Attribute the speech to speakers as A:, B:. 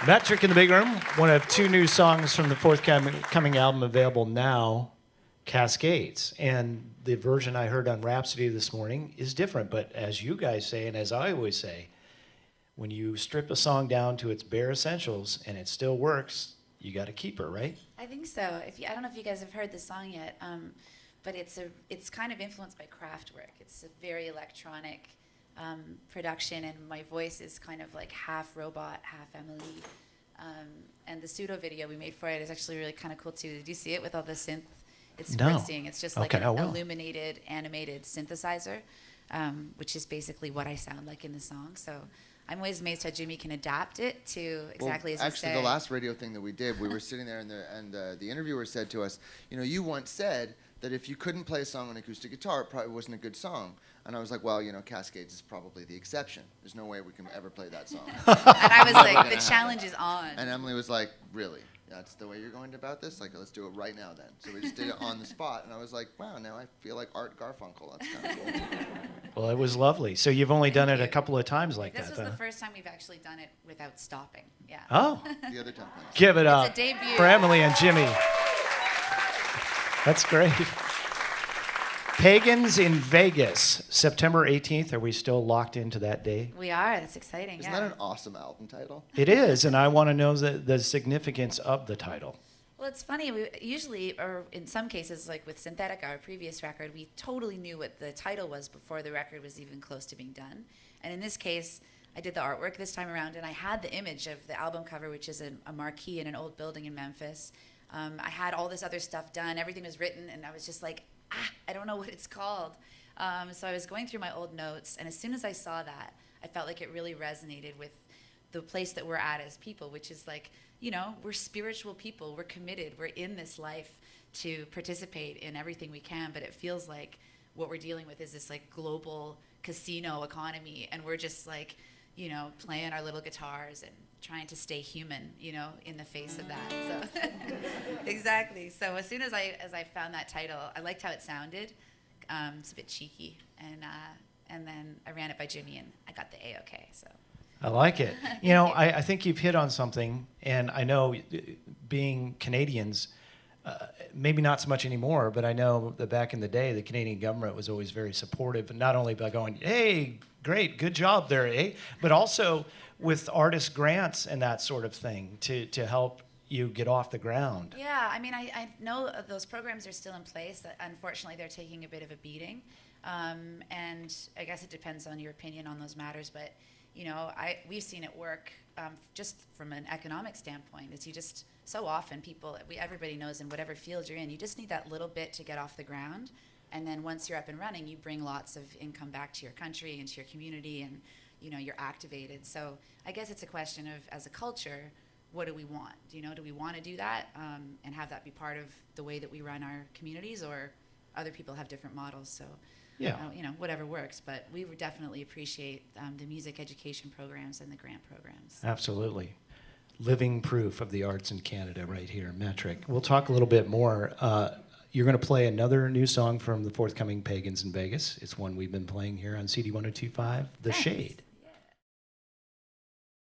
A: Metric in the Big Room, one of two new songs from the forthcoming album available now, Cascades. And the version I heard on Rhapsody this morning is different, but as you guys say, and as I always say, when you strip a song down to its bare essentials and it still works, you got to keep her, right?
B: I think so. I don't know if you guys have heard the song yet, but it's kind of influenced by Kraftwerk. It's a very electronic production, and my voice is kind of like half robot, half Emily. And the pseudo video we made for it is actually really kind of cool too. Did you see it with all the synth? It's
A: No.
B: worth seeing. It's just like an illuminated, animated synthesizer, which is basically what I sound like in the song. So I'm always amazed how Jimmy can adapt it to exactly as you say.
C: Actually, the last radio thing that we did, we were sitting there, and the interviewer said to us, you once said that if you couldn't play a song on acoustic guitar, it probably wasn't a good song. And I was like, well, Cascades is probably the exception. There's no way we can ever play that song.
B: And I was like, the challenge is on.
C: And Emily was like, really? That's the way you're going about this? Like, let's do it right now then. So we just did it on the spot. And I was like, wow, now I feel like Art Garfunkel. That's kind of cool.
A: Well, it was lovely. So you've only done it a couple of times like
B: this
A: that.
B: This was the first time we've actually done it without stopping. Yeah.
A: Oh.
C: The other time.
A: Give it up
B: It's a debut.
A: for Emily and Jimmy. That's great. Pagans in Vegas, September 18th. Are we still locked into that day?
B: We are. That's exciting.
C: Isn't that an awesome album title?
A: It is, and I want to know the significance of the title.
B: Well, it's funny. We usually, or in some cases, like with Synthetic, our previous record, we totally knew what the title was before the record was even close to being done. And in this case, I did the artwork this time around, and I had the image of the album cover, which is a marquee in an old building in Memphis. I had all this other stuff done. Everything was written, and I was just like, I don't know what it's called. So I was going through my old notes, and as soon as I saw that, I felt like it really resonated with the place that we're at as people, which is like, we're spiritual people. We're committed. We're in this life to participate in everything we can, but it feels like what we're dealing with is this like global casino economy, and we're just like, playing our little guitars and trying to stay human, in the face of that. So exactly. So as soon as I found that title, I liked how it sounded. It's a bit cheeky, and then I ran it by Jimmy, and I got the A-OK. So
A: I like it. I think you've hit on something, and I know being Canadians, maybe not so much anymore, but I know that back in the day, the Canadian government was always very supportive, not only by going, hey, great, good job there, eh? But also with artist grants and that sort of thing to help you get off the ground.
B: Yeah, I mean, I know those programs are still in place. Unfortunately, they're taking a bit of a beating. And I guess it depends on your opinion on those matters, but we've seen it work just from an economic standpoint. Is you just so often everybody knows in whatever field you're in, you just need that little bit to get off the ground, and then once you're up and running, you bring lots of income back to your country and to your community, and you're activated. So I guess it's a question of, as a culture, what do we want? Do we want to do that and have that be part of the way that we run our communities, or other people have different models? So.
A: Yeah.
B: Whatever works, but we would definitely appreciate the music education programs and the grant programs.
A: Absolutely. Living proof of the arts in Canada right here, Metric. We'll talk a little bit more. You're going to play another new song from the forthcoming Pagans in Vegas. It's one we've been playing here on CD 102.5, The
B: Thanks.
A: Shade.